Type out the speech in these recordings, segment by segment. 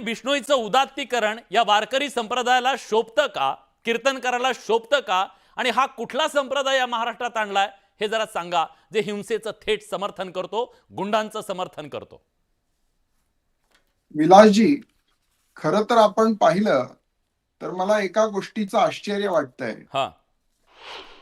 बिश्नोईचं उदात्तीकरण या वारकरी संप्रदायाला शोभतं का, कीर्तनकाराला शोभतं का, आणि हा कुठला संप्रदाय या महाराष्ट्रात आणलाय हे जरा सांगा, जे हिंसेचं थेट समर्थन करतो, गुंडांचं समर्थन करतो. विलासजी, खरं तर आपण पाहिलं तर मला एका गोष्टीचं आश्चर्य वाटतंय हा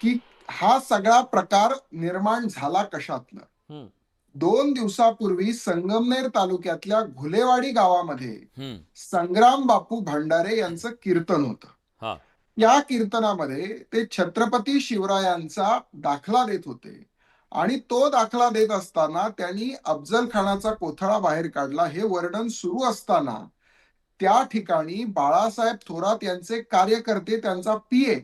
की हा सगळा प्रकार निर्माण झाला कशातनं. 2 दिवसापूर्वी संगमनेर तालुक्यातल्या घुलेवाडी गावामध्ये संग्राम बापू भंडारे यांचं कीर्तन होतं. या कीर्तनामध्ये ते छत्रपती शिवरायांचा दाखला देत होते आणि तो दाखला देत असताना त्यांनी अफजल खानाचा कोथळा बाहेर काढला हे वर्णन सुरू असताना त्या ठिकाणी बाळासाहेब थोरात यांचे कार्यकर्ते, त्यांचा पीए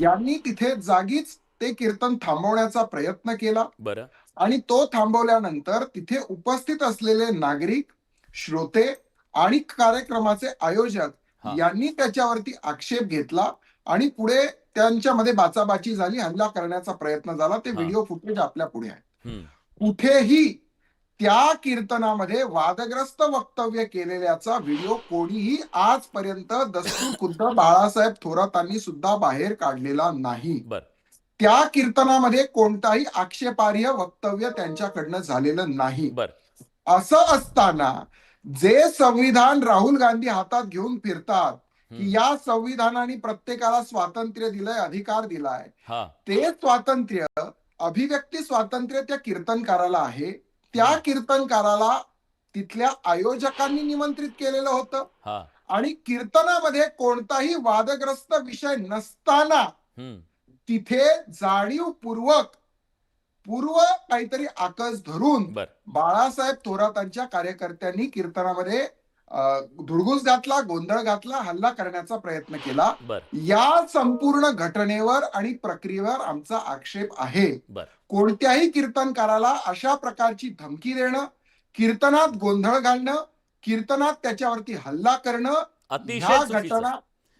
यांनी तिथे जागीच ते कीर्तन थांबवण्याचा प्रयत्न केला. बरं. आणि तो थांबवल्यानंतर तिथे उपस्थित असलेले नागरिक, श्रोते आणि कार्यक्रमाचे आयोजक यांनी त्याच्यावरती आक्षेप घेतला आणि पुढे त्यांच्यामध्ये बाचाबाची झाली, हल्ला करण्याचा प्रयत्न झाला. ते व्हिडिओ फुटेज आपल्या पुढे आहे. कुठेही त्या कीर्तनामध्ये वादग्रस्त वक्तव्य केलेल्याचा व्हिडिओ कोणीही आजपर्यंत दस्तूर खुद्द बाळासाहेब थोरातांनी सुद्धा बाहेर काढलेला नाही. त्या कीर्तनामध्ये कोणताही आक्षेपार्ह वक्तव्य त्यांच्याकडनं झालेलं नाही. असं असताना जे संविधान राहुल गांधी हातात घेऊन फिरतात की या संविधानाने प्रत्येकाला स्वातंत्र्य दिलंय, अधिकार दिलाय, ते स्वातंत्र्य, अभिव्यक्ती स्वातंत्र्य त्या कीर्तनकाराला आहे. त्या कीर्तनकाराला तिथल्या आयोजकांनी निमंत्रित केलेलं होतं आणि कीर्तनामध्ये कोणताही वादग्रस्त विषय नसताना तिथे जाणीवपूर्वक काहीतरी आकस धरून बाळासाहेब थोरातांच्या कार्यकर्त्यांनी कीर्तनामध्ये धुडगूस घातला, गोंधळ घातला, हल्ला करण्याचा प्रयत्न केला. या संपूर्ण घटनेवर आणि प्रक्रियेवर आमचा आक्षेप आहे. कोणत्याही कीर्तनकाराला अशा प्रकारची धमकी देणं, कीर्तनात गोंधळ घालणं, कीर्तनात त्याच्यावरती हल्ला करणं,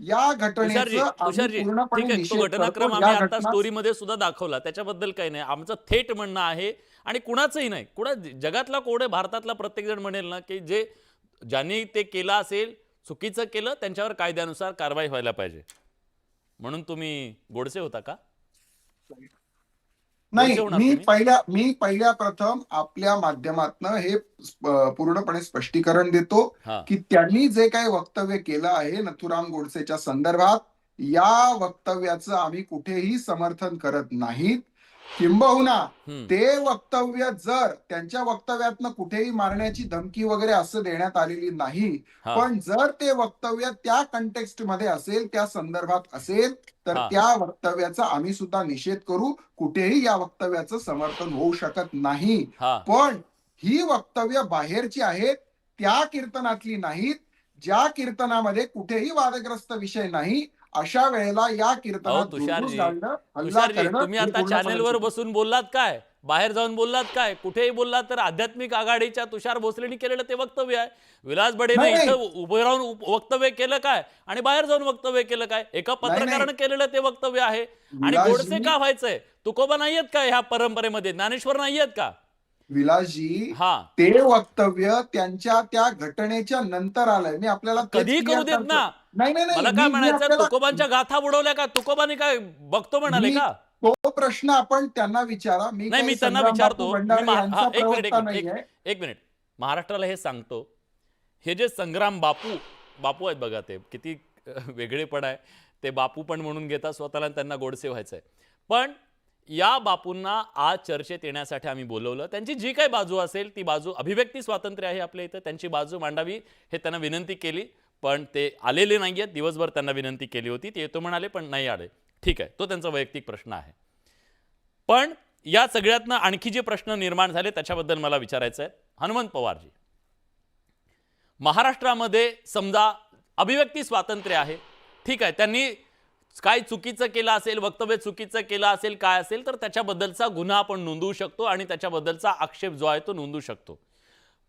या घटनेचं पूर्णपणे घटनाक्रम आम्ही आता स्टोरीमध्ये सुद्धा दाखवला, त्याच्याबद्दल काही नाही. आमचं थेट म्हणणं आहे आणि कुणाचंही नाही, जगातला कोण, भारतातला प्रत्येक जण म्हणेल ना की ज्यांनी ते केलं असेल, चुकीचं केलं, त्यांच्यावर कायद्यानुसार कारवाई व्हायला पाहिजे. म्हणून तुम्ही गोडसे होता का? नाही, मी पहिल्या प्रथम आपल्या माध्यमातनं हे पूर्णपणे स्पष्टीकरण देतो की त्यांनी जे काही वक्तव्य केलं आहे नथुराम गोडसेच्या संदर्भात, या वक्तव्याचं आम्ही कुठेही समर्थन करत नाहीत. किंबहुना ते वक्तव्य, जर त्यांच्या वक्तव्यातनं कुठेही मारण्याची धमकी वगैरे असं देण्यात आलेली नाही, पण जर ते वक्तव्य त्या कंटेक्स्ट मध्ये असेल, त्या संदर्भात असेल, तर त्या वक्तव्याचा आम्ही सुद्धा निषेध करू. कुठेही या वक्तव्याचं समर्थन होऊ शकत नाही. पण ही वक्तव्य बाहेरची आहेत, त्या कीर्तनातली नाहीत. ज्या कीर्तनामध्ये कुठेही वादग्रस्त विषय नाही, अशा वेळेला या कीर्तनात तुम्ही आता चॅनेलवर बसून बोललात काय, बाहेर जाऊन बोललात काय, कुठेही बोललात तर आध्यात्मिक आघाडीच्या तुषार भोसलेंनी केलेलं ते वक्तव्य आहे. विलास बडेने इथं उभे राहून वक्तव्य केलं काय आणि बाहेर जाऊन वक्तव्य केलं काय? एका पत्रकारानं केलेलं ते वक्तव्य आहे. आणि गोडसे का व्हायचंय? तुकोबा नाहीयेत का ह्या परंपरेमध्ये? ज्ञानेश्वर नाहीयेत का? विलासजी, ते वक्तव्य त्यांच्या त्या घटनेच्या नंतर आलंय. मी आपल्याला कधी करू देत ना. नाही, मला काय म्हणायचं, तुकोबांच्या गाथा बुडवल्या का? तुकोबांनी काय बघतो म्हणाले का? तो प्रश्न आपण त्यांना विचारा. मी त्यांना विचारतो. एक मिनिट, महाराष्ट्राला हे सांगतो, हे जे संग्राम बापू आहेत बघा, ते किती वेगळेपण आहे. ते बापू पण म्हणून घेतात स्वतःला, त्यांना गोडसे व्हायचंय. पण या बापूंना आज चर्चेत येण्यासाठी आम्ही बोलवलं. त्यांची जी काही बाजू असेल ती बाजू, अभिव्यक्ती स्वातंत्र्य आहे आपल्या इथं, त्यांची बाजू मांडावी हे त्यांना विनंती केली. पण ते आलेले नाहीयेत. दिवसभर त्यांना विनंती केली होती, ते येतो म्हणाले पण नाही आले. ठीक आहे, तो त्यांचा वैयक्तिक प्रश्न आहे. पण या सगळ्यातनं आणखी जे प्रश्न निर्माण झाले त्याच्याबद्दल मला विचारायचं आहे. हनुमंत पवारजी, महाराष्ट्रामध्ये समजा अभिव्यक्ती स्वातंत्र्य आहे, ठीक आहे, त्यांनी काय चुकीचं केलं असेल, वक्तव्य चुकीचं केलं असेल, काय असेल, तर त्याच्याबद्दलचा गुन्हा आपण नोंदवू शकतो आणि त्याच्याबद्दलचा आक्षेप जो आहे तो नोंदवू शकतो.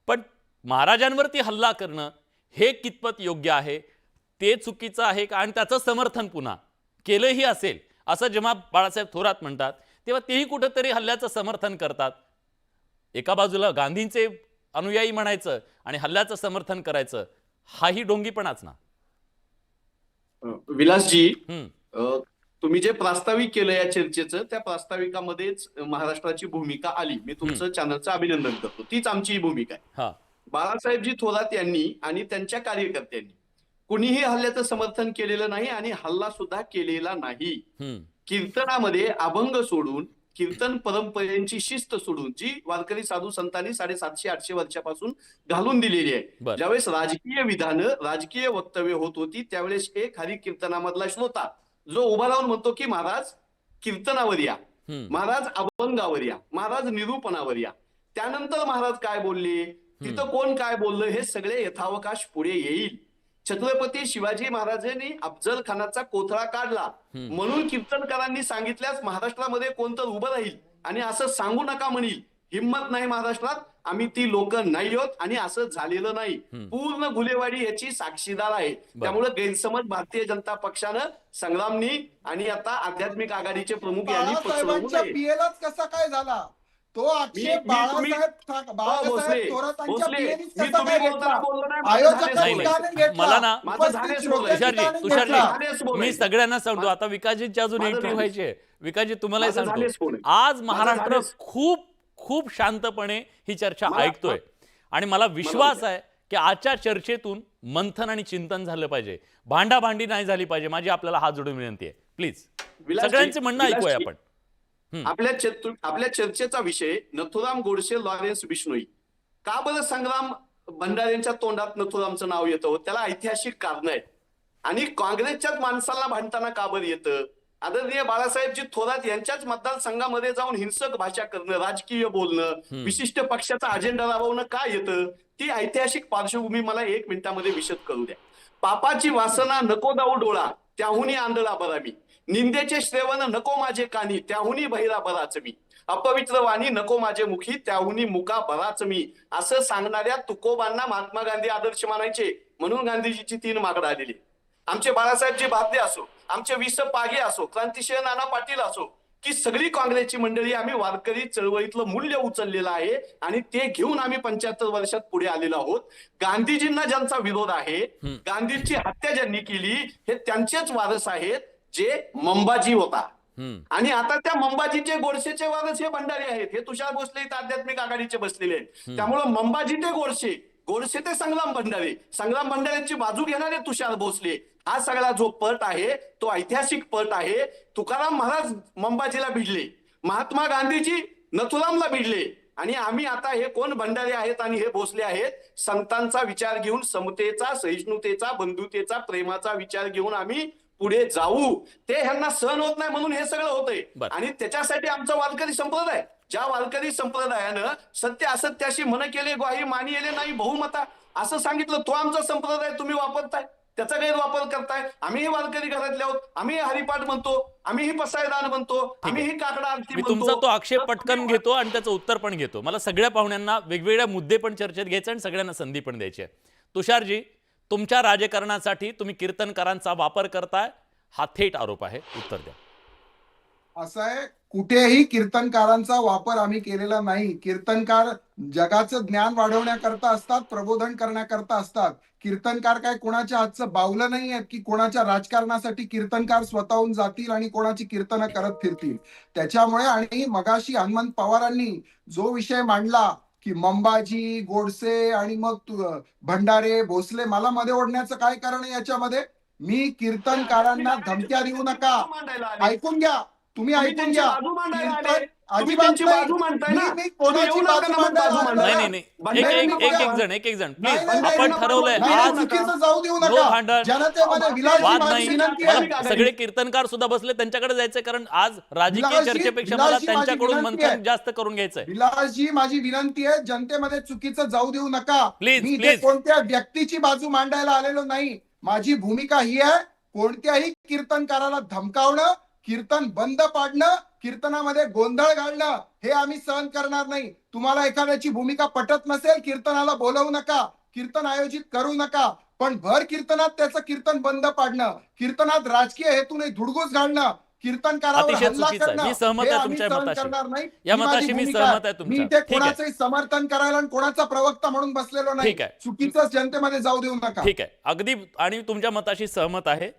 पण महाराजांवरती हल्ला करणं हे कितपत योग्य आहे, ते चुकीचं आहे का? आणि त्याचं समर्थन पुन्हा केलंही असेल असं जेव्हा बाळासाहेब थोरात म्हणतात, तेव्हा तेही कुठेतरी हल्ल्याचं समर्थन करतात. एका बाजूला गांधींचे अनुयायी म्हणायचं आणि हल्ल्याचं समर्थन करायचं, हाही ढोंगीपणाच ना. विलासजी, हम्म. तुम्ही जे प्रास्ताविक केलं या चर्चेचं, त्या प्रास्ताविकामध्येच महाराष्ट्राची भूमिका आली. मी तुमचं चॅनलचं अभिनंदन करतो. तीच आमची भूमिका आहे. हा. बाळासाहेबजी थोरात यांनी आणि त्यांच्या कार्यकर्त्यांनी कुणीही हल्ल्याचं समर्थन केलेलं नाही आणि हल्ला सुद्धा केलेला नाही. कीर्तनामध्ये अभंग सोडून, कीर्तन परंपरेची शिस्त सोडून, जी वारकरी साधू संतांनी 750-800 वर्षापासून घालून दिलेली आहे. ज्यावेळेस राजकीय विधानं, राजकीय वक्तव्य होत होती, त्यावेळेस एक हरी कीर्तनामधला श्रोता जो उभा राहून म्हणतो की महाराज कीर्तनावर या, महाराज अभंगावर या, महाराज निरूपणावर या. त्यानंतर महाराज काय बोलले, तिथं कोण काय बोललं, हे सगळे यथावकाश पुढे येईल. छत्रपती शिवाजी महाराजांनी अफजल खानाचा कोथळा काढला म्हणून कीर्तनकारांनी सांगितल्यास महाराष्ट्रामध्ये कोणतं उभं राहील आणि असं सांगू नका म्हणील, हिंमत नाही महाराष्ट्रात, आम्ही ती लोक नाही आहोत आणि असं झालेलं नाही. पूर्ण गुलेवाडी याची साक्षीदार आहे. त्यामुळे गैरसमज भारतीय जनता पक्षानं, संग्रामनी आणि आता आध्यात्मिक आघाडीचे प्रमुख यांनी पसरवू नये. पीएलच कसा काय झाला तो आक्षेप बाळासाहेब थोरातांच्या पीएलच कसा काय घेतला, मला ना तुषारजी, मी सगळ्यांना सांगतो, आता विकासजींची अजून एंट्री व्हायची आहे. विकासजी तुम्हालाही सांगतो, आज महाराष्ट्र खूप खूप शांतपणे ही चर्चा ऐकतोय आणि मला विश्वास आहे की आजच्या चर्चेतून मंथन आणि चिंतन झालं पाहिजे, भांडाभांडी नाही झाली पाहिजे. माझी आपल्याला हात जोडून विनंती आहे, प्लीज सगळ्यांचे म्हणणं ऐकूया आपण. आपल्या चर्चेचा विषय नथुराम गोडसे, लॉरेन्स बिश्नोई. का बरं संग्राम भंडारेंच्या तोंडात नथुरामचं नाव येतं? त्याला ऐतिहासिक कारण आहेत. आणि काँग्रेसच्याच माणसाला भांडताना का बरं येतं? आदरणीय बाळासाहेबजी थोरात यांच्याच मतदारसंघामध्ये जाऊन हिंसक भाषा करणं, राजकीय बोलणं, विशिष्ट पक्षाचा अजेंडा राबवणं का येतं? ती ऐतिहासिक पार्श्वभूमी मला 1 मिनिटामध्ये विशद करू द्या. पापाची वासना नको जाऊ डोळा, त्याहुनी आंधळा बरा मी. निंदेचे श्रेवण नको माझे कानी, त्याहुनी बहिरा बराच मी. अपवित्र वाणी नको माझे मुखी, त्याहुनी मुका बराच मी. असं सांगणाऱ्या तुकोबांना महात्मा गांधी आदर्श मानायचे, म्हणून गांधीजीची 3 मागणं आलेली. आमचे बाळासाहेबजी भारदे असो, आमचे विस पागे असो, क्रांतिसिंह नाना पाटील असो, की सगळी काँग्रेसची मंडळी आम्ही वारकरी चळवळीतलं मूल्य उचललेलं आहे आणि ते घेऊन आम्ही 75 वर्षात पुढे आलेलो आहोत. गांधीजींना ज्यांचा विरोध आहे, गांधींची हत्या ज्यांनी केली, हे त्यांचेच वारस आहेत, जे मंबाजी होता. आणि आता त्या मंबाजीचे, गोडसेचे वारस हे भंडारी आहेत. हे तुषार भोसले इथं आध्यात्मिक आघाडीचे बसलेले आहेत. त्यामुळे मंबाजी ते गोडसे, गोडसे ते संग्राम भंडारे, संग्राम भंडाऱ्यांची बाजू घेणारे तुषार भोसले. हा सगळा जो पट आहे तो ऐतिहासिक पट आहे. तुकाराम महाराज मंबाजीला भिडले, महात्मा गांधीजी नथुरामला भिडले आणि आम्ही आता हे कोण भंडारे आहेत आणि हे भोसले आहेत, संतांचा विचार घेऊन, समतेचा, सहिष्णुतेचा, बंधुतेचा, प्रेमाचा विचार घेऊन आम्ही पुढे जाऊ. ते ह्यांना सहन होत नाही म्हणून हे सगळं होतंय. आणि त्याच्यासाठी आमचा वारकरी संप्रदाय, ज्या वारकरी संप्रदायानं सत्य असत्याशी मन केले ग्वाही मानिले नाही बहुमता असं सांगितलं, तो आमचा संप्रदाय तुम्ही वापरताय, त्याचा गैरवापर करताय. आम्हीही वारकरी घरातले आहोत, आम्हीही हरिपाठ म्हणतो, आम्हीही पसायदान म्हणतो, आम्हीही काकडा आरती म्हणतो. मी तुमचा तो आक्षेप पटकन घेतो आणि त्याचं उत्तर पण घेतो. मला सगळ्या पाहुण्यांना वेगवेगळ्या मुद्दे पण चर्चेत घ्यायचे आणि सगळ्यांना संधी पण द्यायची आहे. तुषारजी, तुमच्या राजकारणासाठी तुम्ही कीर्तनकारांचा वापर करताय, हा थेट आरोप आहे, उत्तर द्या. असं आहे, कुठेही कीर्तनकारांचा वापर आम्ही केलेला नाही. कीर्तनकार जगाचं ज्ञान वाढवण्याकरता असतात, प्रबोधन करण्याकरता असतात. कीर्तनकार काय कोणाच्या हातचं बावलं नाही आहेत की कोणाच्या राजकारणासाठी कीर्तनकार स्वतःहून जातील आणि कोणाची कीर्तनं करत फिरतील. त्याच्यामुळे, आणि मगाशी हनुमंत पवारांनी जो विषय मांडला की मंबाजी, गोडसे आणि मग भंडारे, भोसले, मला मध्ये ओढण्याचं काय कारण आहे याच्यामध्ये? मी कीर्तनकारांना धमक्या देऊ नका, ऐकून घ्या, तुम्ही ऐकून घ्या. अजिबात नाही, कोणाची बाजू मांडायला एक जण प्लीज, आपण ठरवलंय आज जाऊ देऊ नका. जनतेमध्ये सगळे कीर्तनकार सुद्धा बसले, त्यांच्याकडे जायचंय, कारण आज राजकीय चर्चेपेक्षा मला त्यांच्याकडून मंथन जास्त करून घ्यायचंय. विलासजी, माझी विनंती आहे, जनतेमध्ये चुकीचं जाऊ देऊ नका. प्लीज मी इथे कोणत्या व्यक्तीची बाजू मांडायला आलेलो नाही. माझी भूमिका ही आहे, कोणत्याही कीर्तनकाराला धमकावणं, कीर्तन बंद पाडणं, कीर्तनामध्ये गोंधळ घालणं, हे आम्ही सहन करणार नाही. तुम्हाला एखाद्याची भूमिका पटत नसेल, कीर्तनाला बोलवू नका, कीर्तन आयोजित करू नका, पण भर कीर्तनात त्याचं कीर्तन बंद पाडणं, कीर्तनात राजकीय हेतूने धुडगूस घालणं, कीर्तनकारावर अतिशय हल्ला चुकीचं आहे. करणं मी सहमत हे आहे आम्ही तुमच्या सहन मताशी. करणार नाही. या ही माझी मताशी मी भूमिका सहमत आहे मी तुमच्या. इथे ठीक आहे. कोणाचंही समर्थन करायला आणि कोणाचा प्रवक्ता म्हणून बसलेलो नाही. ठीक आहे. चुकीचं जनतेमध्ये जाऊ देऊ नका. ठीक आहे, अगदी आणि तुमच्या मताशी सहमत आहे.